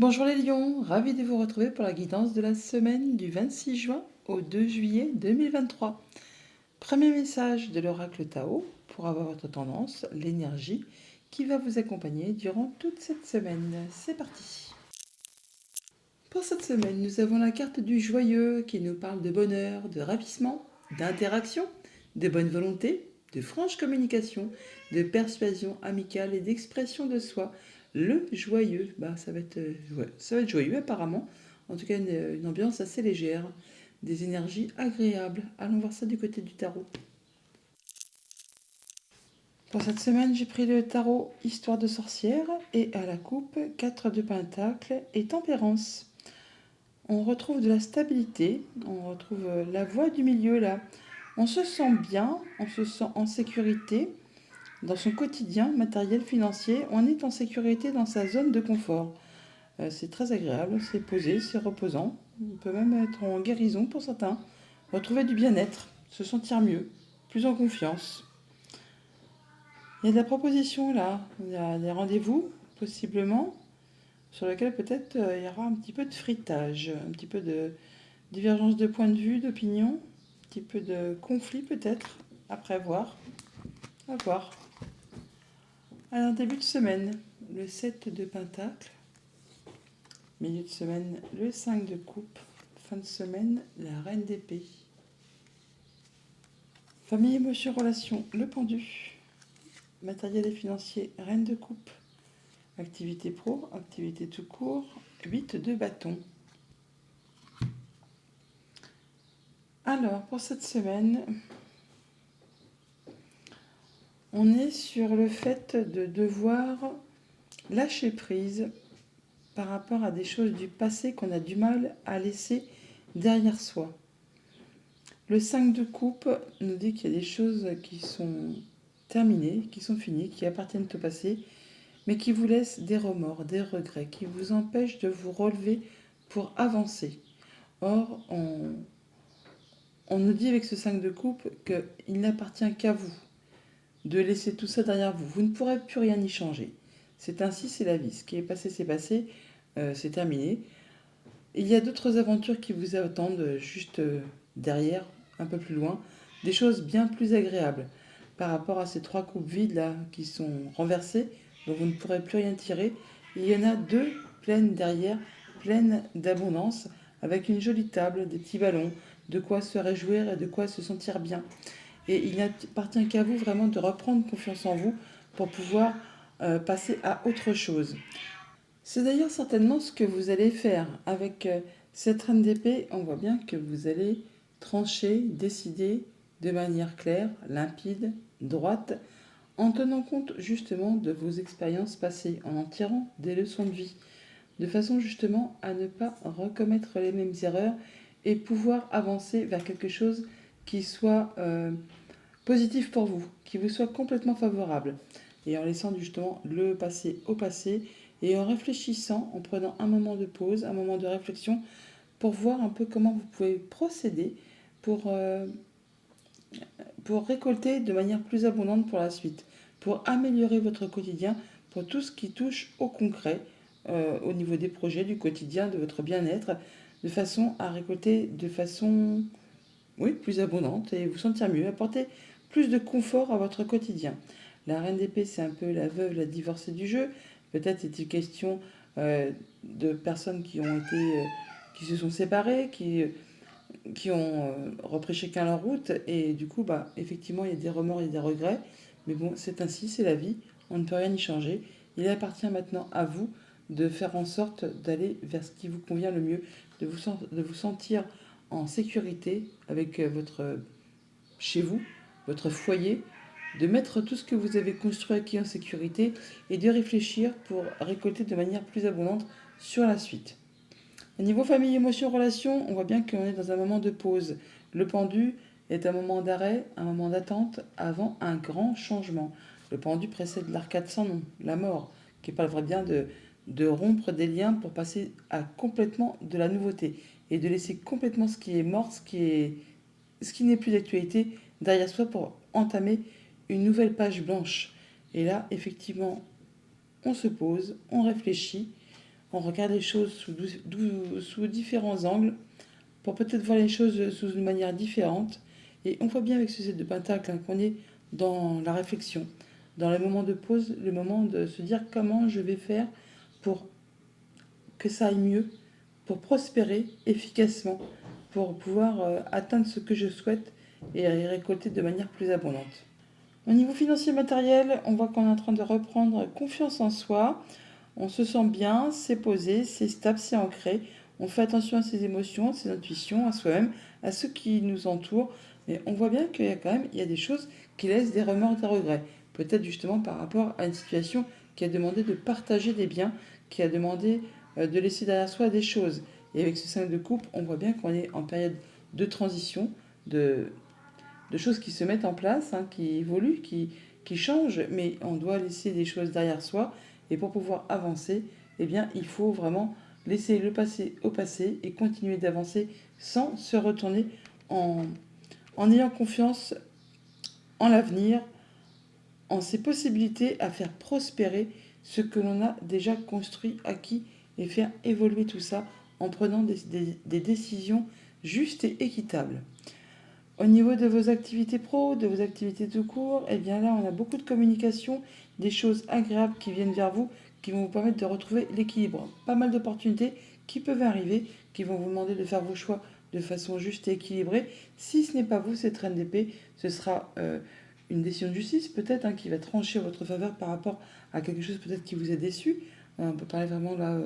Bonjour les lions, ravi de vous retrouver pour la guidance de la semaine du 26 juin au 2 juillet 2023. Premier message de l'oracle Tao pour avoir votre tendance, l'énergie qui va vous accompagner durant toute cette semaine. C'est parti. Pour cette semaine, nous avons la carte du joyeux qui nous parle de bonheur, de ravissement, d'interaction, de bonne volonté, de franche communication, de persuasion amicale et d'expression de soi. Le joyeux, ça va être joyeux apparemment. En tout cas, une ambiance assez légère, des énergies agréables. Allons voir ça du côté du tarot. Pour cette semaine, j'ai pris le tarot Histoire de sorcière et à la coupe 4 de Pentacle et Tempérance. On retrouve de la stabilité, on retrouve la voie du milieu là. On se sent bien, on se sent en sécurité dans son quotidien matériel, financier. On est en sécurité dans sa zone de confort. C'est très agréable, c'est posé, c'est reposant. On peut même être en guérison pour certains. Retrouver du bien-être, se sentir mieux, plus en confiance. Il y a de la proposition là, il y a des rendez-vous possiblement sur lesquels peut-être il y aura un petit peu de fritage, un petit peu de divergence de point de vue, d'opinion, un petit peu de conflit peut-être, à prévoir, à voir. Alors début de semaine, le 7 de Pentacle, milieu de semaine, le 5 de Coupe, fin de semaine, la Reine d'Épée. Famille, émotion, relation, le Pendu, matériel et financier, Reine de Coupe, activité pro, activité tout court, 8 de bâton. Alors, pour cette semaine, on est sur le fait de devoir lâcher prise par rapport à des choses du passé qu'on a du mal à laisser derrière soi. Le 5 de coupe nous dit qu'il y a des choses qui sont terminées, qui sont finies, qui appartiennent au passé, mais qui vous laissent des remords, des regrets, qui vous empêchent de vous relever pour avancer. Or, on nous dit avec ce 5 de coupe qu'il n'appartient qu'à vous de laisser tout ça derrière vous. Vous ne pourrez plus rien y changer. C'est ainsi, c'est la vie. Ce qui est passé, c'est terminé. Il y a d'autres aventures qui vous attendent juste derrière, un peu plus loin. Des choses bien plus agréables par rapport à ces 3 coupes vides là qui sont renversées, dont vous ne pourrez plus rien tirer. Il y en a 2 pleines derrière, pleines d'abondance, avec une jolie table, des petits ballons, de quoi se réjouir et de quoi se sentir bien. Et il n'appartient qu'à vous vraiment de reprendre confiance en vous pour pouvoir passer à autre chose. C'est d'ailleurs certainement ce que vous allez faire avec cette reine d'épée. On voit bien que vous allez trancher, décider de manière claire, limpide, droite, en tenant compte justement de vos expériences passées, en tirant des leçons de vie, de façon justement à ne pas recommettre les mêmes erreurs et pouvoir avancer vers quelque chose qui soit positif pour vous, qui vous soit complètement favorable. Et en laissant justement le passé au passé et en réfléchissant, en prenant un moment de pause, un moment de réflexion pour voir un peu comment vous pouvez procéder pour, euh, pour récolter de manière plus abondante pour la suite, pour améliorer votre quotidien, pour tout ce qui touche au concret, au niveau des projets, du quotidien, de votre bien-être, de façon à récolter de façon plus abondante et vous sentir mieux, apporter plus de confort à votre quotidien. La reine d'épée, c'est un peu la veuve, la divorcée du jeu. Peut-être est-il question de personnes qui se sont séparées, qui ont repris chacun leur route. Et du coup, effectivement, il y a des remords, il y a des regrets. Mais bon, c'est ainsi, c'est la vie. On ne peut rien y changer. Il appartient maintenant à vous de faire en sorte d'aller vers ce qui vous convient le mieux, de vous sentir en sécurité avec chez vous, votre foyer, de mettre tout ce que vous avez construit acquis en sécurité et de réfléchir pour récolter de manière plus abondante sur la suite. Au niveau famille, émotion, relation, on voit bien qu'on est dans un moment de pause. Le pendu est un moment d'arrêt, un moment d'attente avant un grand changement. Le pendu précède l'arcade sans nom, la mort, qui parle bien de rompre des liens pour passer à complètement de la nouveauté et de laisser complètement ce qui est mort, ce qui n'est plus d'actualité derrière soi pour entamer une nouvelle page blanche. Et là, effectivement, on se pose, on réfléchit, on regarde les choses sous différents angles pour peut-être voir les choses sous une manière différente. Et on voit bien avec ce set de pentacles qu'on est dans la réflexion, dans le moment de pause, le moment de se dire comment je vais faire pour que ça aille mieux, pour prospérer efficacement, pour pouvoir atteindre ce que je souhaite et récolter de manière plus abondante. Au niveau financier matériel, on voit qu'on est en train de reprendre confiance en soi. On se sent bien, c'est posé, c'est stable, c'est ancré. On fait attention à ses émotions, à ses intuitions, à soi-même, à ceux qui nous entourent. Mais on voit bien qu'il y a quand même des choses qui laissent des remords, des regrets. Peut-être justement par rapport à une situation qui a demandé de partager des biens, qui a demandé de laisser derrière soi des choses. Et avec ce 5 de coupe, on voit bien qu'on est en période de transition, de choses qui se mettent en place, qui évoluent, qui changent, mais on doit laisser des choses derrière soi. Et pour pouvoir avancer, eh bien, il faut vraiment laisser le passé au passé et continuer d'avancer sans se retourner en ayant confiance en l'avenir, en ses possibilités à faire prospérer ce que l'on a déjà construit, acquis, et faire évoluer tout ça en prenant des décisions justes et équitables. Au niveau de vos activités pro, de vos activités tout court, eh bien là, on a beaucoup de communication, des choses agréables qui viennent vers vous, qui vont vous permettre de retrouver l'équilibre. Pas mal d'opportunités qui peuvent arriver, qui vont vous demander de faire vos choix de façon juste et équilibrée. Si ce n'est pas vous, cette reine d'épée, ce sera une décision de justice peut-être qui va trancher en votre faveur par rapport à quelque chose peut-être qui vous a déçu. On peut parler vraiment là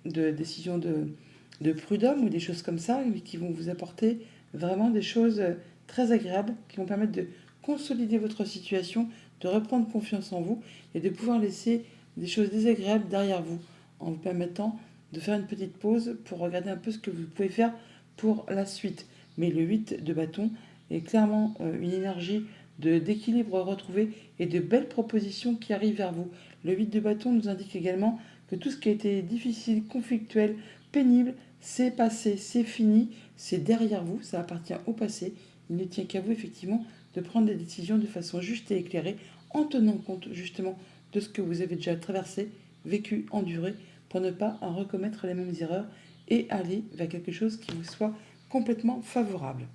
de décision de prud'homme ou des choses comme ça, qui vont vous apporter vraiment des choses très agréables qui vont permettre de consolider votre situation, de reprendre confiance en vous et de pouvoir laisser des choses désagréables derrière vous en vous permettant de faire une petite pause pour regarder un peu ce que vous pouvez faire pour la suite. Mais le 8 de bâton est clairement une énergie d'équilibre retrouvé et de belles propositions qui arrivent vers vous. Le 8 de bâton nous indique également que tout ce qui a été difficile, conflictuel, pénible, c'est passé, c'est fini, c'est derrière vous, ça appartient au passé. Il ne tient qu'à vous effectivement de prendre des décisions de façon juste et éclairée en tenant compte justement de ce que vous avez déjà traversé, vécu, enduré, pour ne pas en recommettre les mêmes erreurs et aller vers quelque chose qui vous soit complètement favorable.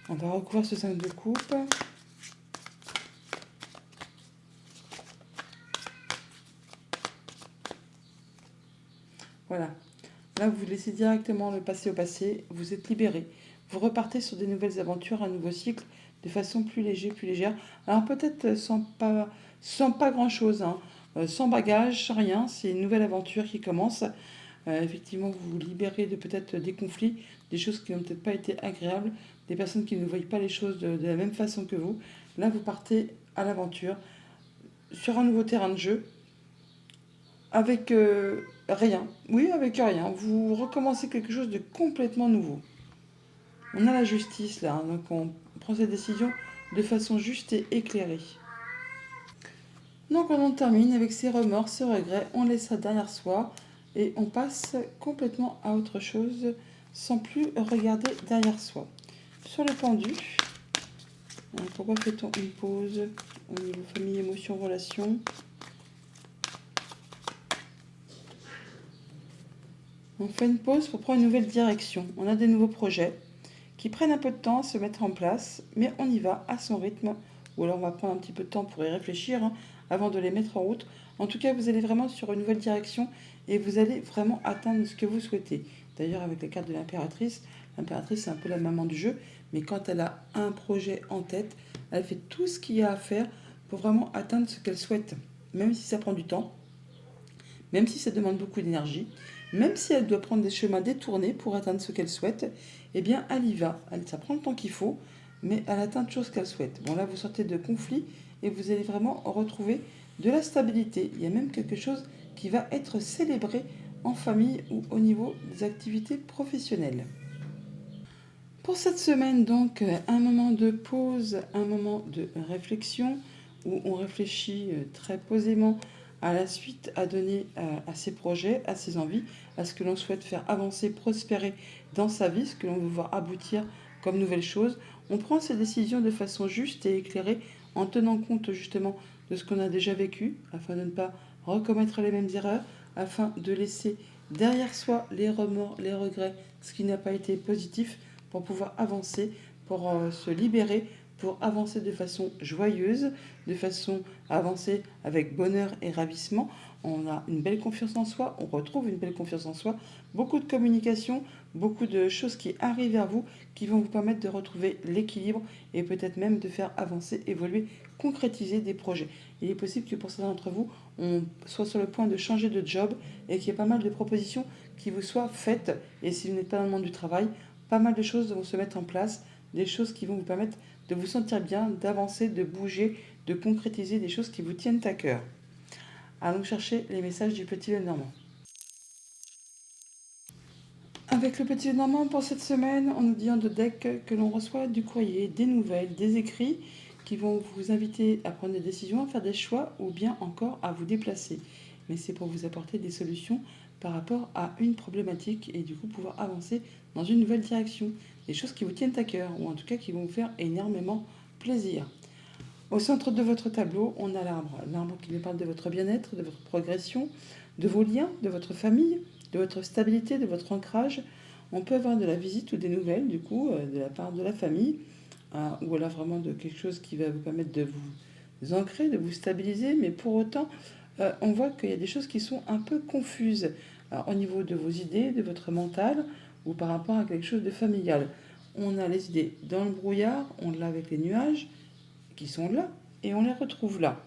On va recouvrir ce 5 de coupe. Voilà. Là, vous laissez directement le passé au passé, vous êtes libéré. Vous repartez sur des nouvelles aventures, un nouveau cycle, de façon plus légère. Alors peut-être sans pas grand-chose, sans bagage, sans rien. C'est une nouvelle aventure qui commence. Effectivement, vous vous libérez de peut-être des conflits, des choses qui n'ont peut-être pas été agréables, des personnes qui ne voient pas les choses de la même façon que vous. Là, vous partez à l'aventure, sur un nouveau terrain de jeu, avec rien. Oui, avec rien. Vous recommencez quelque chose de complètement nouveau. On a la justice là, donc on prend cette décision de façon juste et éclairée. Donc on en termine avec ces remords, ces regrets, on laisse ça derrière soi et on passe complètement à autre chose sans plus regarder derrière soi. Sur le pendu, pourquoi fait-on une pause au niveau famille, émotion, relation? On fait une pause pour prendre une nouvelle direction. On a des nouveaux projets qui prennent un peu de temps à se mettre en place, mais on y va à son rythme. Ou alors on va prendre un petit peu de temps pour y réfléchir avant de les mettre en route. En tout cas, vous allez vraiment sur une nouvelle direction et vous allez vraiment atteindre ce que vous souhaitez. D'ailleurs, avec la carte de l'impératrice c'est un peu la maman du jeu, mais quand elle a un projet en tête, elle fait tout ce qu'il y a à faire pour vraiment atteindre ce qu'elle souhaite. Même si ça prend du temps, même si ça demande beaucoup d'énergie, même si elle doit prendre des chemins détournés pour atteindre ce qu'elle souhaite, eh bien elle y va. Ça prend le temps qu'il faut, mais elle atteint toujours ce qu'elle souhaite. Bon là vous sortez de conflit et vous allez vraiment retrouver de la stabilité. Il y a même quelque chose qui va être célébré en famille ou au niveau des activités professionnelles. Pour cette semaine donc, un moment de pause, un moment de réflexion où on réfléchit très posément à la suite à donner à ses projets, à ses envies, à ce que l'on souhaite faire avancer, prospérer dans sa vie, ce que l'on veut voir aboutir comme nouvelle chose. On prend ces décisions de façon juste et éclairée en tenant compte justement de ce qu'on a déjà vécu afin de ne pas recommettre les mêmes erreurs, afin de laisser derrière soi les remords, les regrets, ce qui n'a pas été positif, pour pouvoir avancer, pour se libérer, pour avancer de façon joyeuse, de façon à avancer avec bonheur et ravissement. On a une belle confiance en soi, on retrouve une belle confiance en soi, beaucoup de communication, beaucoup de choses qui arrivent vers vous, qui vont vous permettre de retrouver l'équilibre et peut-être même de faire avancer, évoluer, concrétiser des projets. Il est possible que pour certains d'entre vous, on soit sur le point de changer de job et qu'il y ait pas mal de propositions qui vous soient faites. Et si vous n'êtes pas dans le monde du travail, pas mal de choses vont se mettre en place, des choses qui vont vous permettre de vous sentir bien, d'avancer, de bouger, de concrétiser des choses qui vous tiennent à cœur. Allons chercher les messages du Petit Lenormand. Avec le Petit Lenormand pour cette semaine, on nous dit en deux decks que l'on reçoit du courrier, des nouvelles, des écrits qui vont vous inviter à prendre des décisions, à faire des choix ou bien encore à vous déplacer. Mais c'est pour vous apporter des solutions par rapport à une problématique et du coup pouvoir avancer dans une nouvelle direction. Des choses qui vous tiennent à cœur ou en tout cas qui vont vous faire énormément plaisir. Au centre de votre tableau, on a l'arbre. L'arbre qui nous parle de votre bien-être, de votre progression, de vos liens, de votre famille, de votre stabilité, de votre ancrage. On peut avoir de la visite ou des nouvelles, du coup, de la part de la famille, ou alors vraiment de quelque chose qui va vous permettre de vous ancrer, de vous stabiliser, mais pour autant, on voit qu'il y a des choses qui sont un peu confuses. Alors, au niveau de vos idées, de votre mental, ou par rapport à quelque chose de familial. On a les idées dans le brouillard, on l'a avec les nuages, qui sont là et on les retrouve là.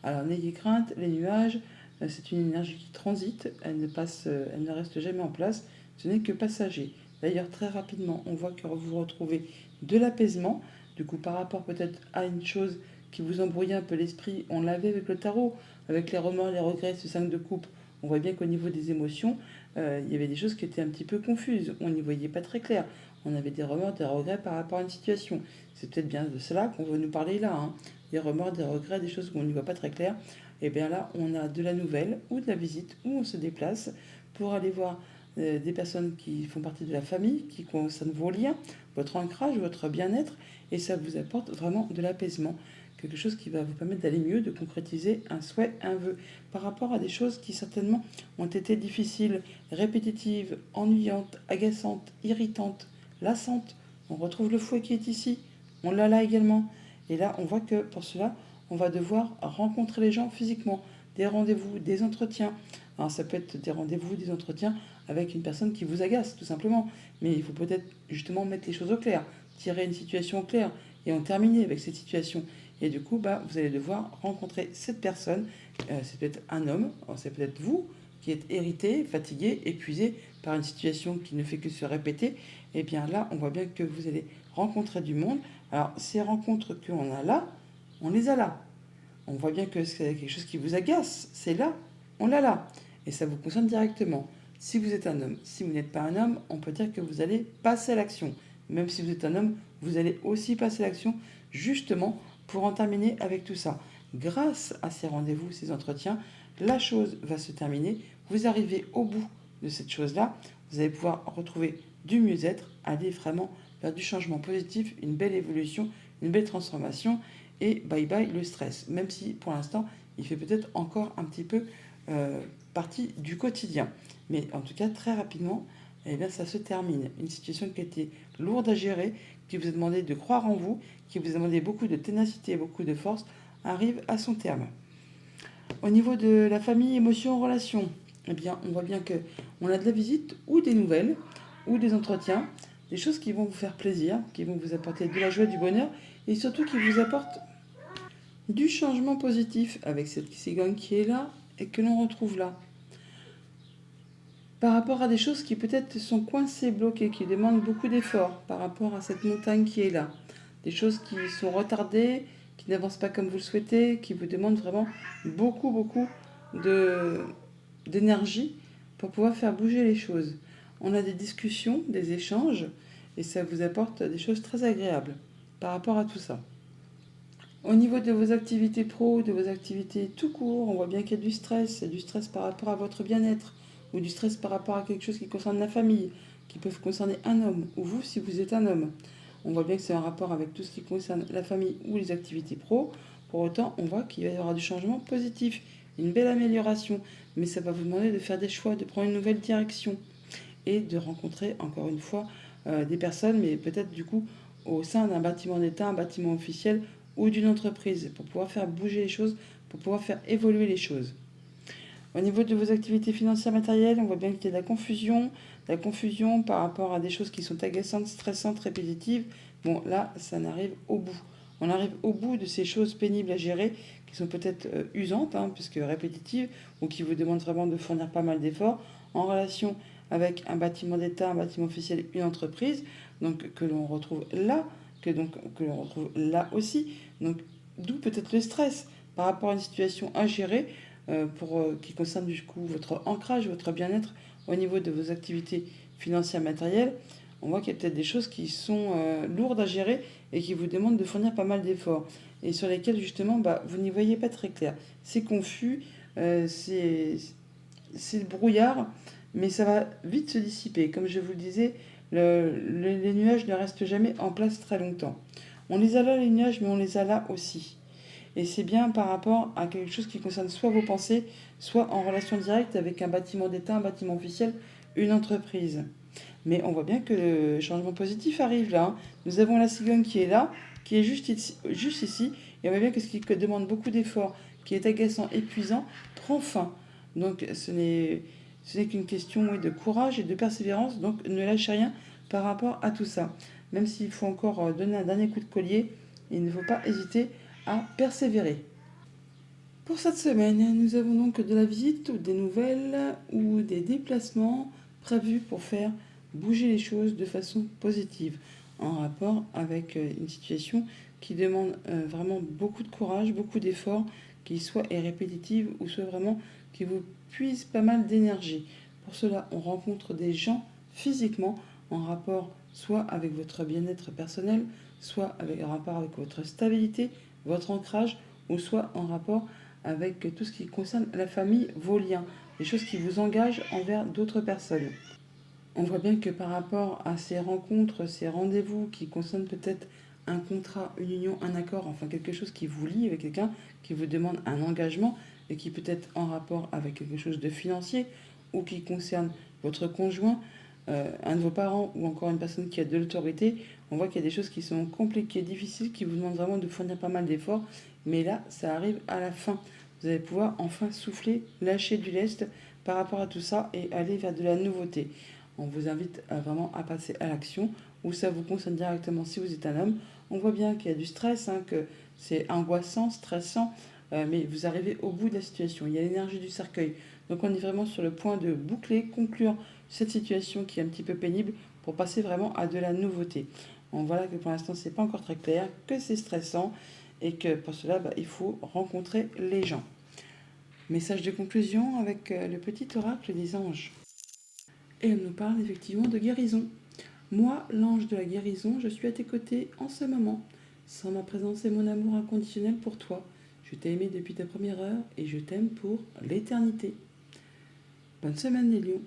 Alors n'ayez crainte, les nuages, c'est une énergie qui transite, elle ne reste jamais en place, ce n'est que passager. D'ailleurs très rapidement, on voit que vous retrouvez de l'apaisement, du coup par rapport peut-être à une chose qui vous embrouillait un peu l'esprit, on l'avait avec le tarot, avec les remords, les regrets, ce 5 de coupe, on voit bien qu'au niveau des émotions, il y avait des choses qui étaient un petit peu confuses, on n'y voyait pas très clair, on avait des remords, des regrets par rapport à une situation. C'est peut-être bien de cela qu'on veut nous parler là, hein. Des remords, des regrets, des choses où on n'y voit pas très clair. Et bien là, on a de la nouvelle ou de la visite où on se déplace pour aller voir des personnes qui font partie de la famille, qui concernent vos liens, votre ancrage, votre bien-être, et ça vous apporte vraiment de l'apaisement, quelque chose qui va vous permettre d'aller mieux, de concrétiser un souhait, un vœu, par rapport à des choses qui certainement ont été difficiles, répétitives, ennuyantes, agaçantes, irritantes, lassantes. On retrouve le fouet qui est ici, on l'a là également. Et là, on voit que pour cela, on va devoir rencontrer les gens physiquement, des rendez-vous, des entretiens. Alors ça peut être des rendez-vous, des entretiens avec une personne qui vous agace, tout simplement. Mais il faut peut-être justement mettre les choses au clair, tirer une situation au clair et en terminer avec cette situation. Et du coup, vous allez devoir rencontrer cette personne. C'est peut-être un homme, c'est peut-être vous qui êtes hérité, fatigué, épuisé par une situation qui ne fait que se répéter. Et bien là, on voit bien que vous allez rencontrer du monde. Alors, ces rencontres qu'on a là, on les a là. On voit bien que c'est quelque chose qui vous agace. C'est là, on l'a là. Et ça vous concerne directement. Si vous êtes un homme, si vous n'êtes pas un homme, on peut dire que vous allez passer à l'action. Même si vous êtes un homme, vous allez aussi passer à l'action, justement pour en terminer avec tout ça. Grâce à ces rendez-vous, ces entretiens, la chose va se terminer. Vous arrivez au bout de cette chose-là. Vous allez pouvoir retrouver du mieux-être, aller vraiment vers du changement positif, une belle évolution, une belle transformation et bye bye le stress. Même si pour l'instant, il fait peut-être encore un petit peu partie du quotidien. Mais en tout cas, très rapidement, eh bien, ça se termine. Une situation qui a été lourde à gérer, qui vous a demandé de croire en vous, qui vous a demandé beaucoup de ténacité, beaucoup de force, arrive à son terme. Au niveau de la famille, émotions, relations, eh bien, on voit bien que on a de la visite ou des nouvelles ou des entretiens, des choses qui vont vous faire plaisir, qui vont vous apporter de la joie, du bonheur et surtout qui vous apportent du changement positif avec cette cigogne qui est là et que l'on retrouve là. Par rapport à des choses qui peut-être sont coincées, bloquées, qui demandent beaucoup d'efforts par rapport à cette montagne qui est là. Des choses qui sont retardées, qui n'avancent pas comme vous le souhaitez, qui vous demandent vraiment beaucoup d'énergie pour pouvoir faire bouger les choses. On a des discussions, des échanges, et ça vous apporte des choses très agréables par rapport à tout ça. Au niveau de vos activités pro, de vos activités tout court, on voit bien qu'il y a du stress par rapport à votre bien-être, ou du stress par rapport à quelque chose qui concerne la famille, qui peut concerner un homme, ou vous si vous êtes un homme. On voit bien que c'est un rapport avec tout ce qui concerne la famille ou les activités pro. Pour autant, on voit qu'il va y avoir du changement positif, une belle amélioration, mais ça va vous demander de faire des choix, de prendre une nouvelle direction et de rencontrer encore une fois des personnes, mais peut-être du coup au sein d'un bâtiment d'État, un bâtiment officiel ou d'une entreprise, pour pouvoir faire bouger les choses, pour pouvoir faire évoluer les choses. Au niveau de vos activités financières matérielles, on voit bien qu'il y a de la confusion par rapport à des choses qui sont agaçantes, stressantes, répétitives. Bon, là, ça en arrive au bout. On arrive au bout de ces choses pénibles à gérer, qui sont peut-être usantes, puisque répétitives, ou qui vous demandent vraiment de fournir pas mal d'efforts, en relation avec un bâtiment d'État, un bâtiment officiel, une entreprise, donc que l'on retrouve là, que l'on retrouve là aussi. Donc, d'où peut-être le stress par rapport à une situation à gérer qui concerne du coup votre ancrage, votre bien-être au niveau de vos activités financières matérielles. On voit qu'il y a peut-être des choses qui sont lourdes à gérer et qui vous demandent de fournir pas mal d'efforts et sur lesquels justement vous n'y voyez pas très clair. C'est confus, c'est le brouillard, mais ça va vite se dissiper. Comme je vous le disais, les nuages ne restent jamais en place très longtemps. On les a là les nuages, mais on les a là aussi. Et c'est bien par rapport à quelque chose qui concerne soit vos pensées, soit en relation directe avec un bâtiment d'État, un bâtiment officiel, une entreprise. Mais on voit bien que le changement positif arrive là. Nous avons la cigogne qui est là, qui est juste ici. Et on voit bien que ce qui demande beaucoup d'efforts, qui est agaçant, épuisant, prend fin. Donc ce n'est qu'une question de courage et de persévérance. Donc ne lâchez rien par rapport à tout ça. Même s'il faut encore donner un dernier coup de collier, il ne faut pas hésiter à persévérer. Pour cette semaine, nous avons donc de la visite, des nouvelles ou des déplacements prévus pour faire bouger les choses de façon positive, en rapport avec une situation qui demande vraiment beaucoup de courage, beaucoup d'efforts, qui soit est répétitive ou soit vraiment qui vous puise pas mal d'énergie. Pour cela, on rencontre des gens physiquement en rapport soit avec votre bien-être personnel, soit en rapport avec votre stabilité, votre ancrage, ou soit en rapport avec tout ce qui concerne la famille, vos liens, les choses qui vous engagent envers d'autres personnes. On voit bien que par rapport à ces rencontres, ces rendez-vous qui concernent peut-être un contrat, une union, un accord, enfin quelque chose qui vous lie avec quelqu'un, qui vous demande un engagement et qui peut être en rapport avec quelque chose de financier ou qui concerne votre conjoint, un de vos parents ou encore une personne qui a de l'autorité, on voit qu'il y a des choses qui sont compliquées, difficiles, qui vous demandent vraiment de fournir pas mal d'efforts, mais là, ça arrive à la fin. Vous allez pouvoir enfin souffler, lâcher du lest par rapport à tout ça et aller vers de la nouveauté. On vous invite vraiment à passer à l'action, ou ça vous concerne directement si vous êtes un homme. On voit bien qu'il y a du stress, que c'est angoissant, stressant, mais vous arrivez au bout de la situation. Il y a l'énergie du cercueil. Donc on est vraiment sur le point de boucler, conclure cette situation qui est un petit peu pénible pour passer vraiment à de la nouveauté. On voit là que pour l'instant c'est pas encore très clair, que c'est stressant et que pour cela il faut rencontrer les gens. Message de conclusion avec le petit oracle des anges. Et elle nous parle effectivement de guérison. Moi, l'ange de la guérison, je suis à tes côtés en ce moment. Sans ma présence et mon amour inconditionnel pour toi. Je t'ai aimé depuis ta première heure et je t'aime pour l'éternité. Bonne semaine les lions.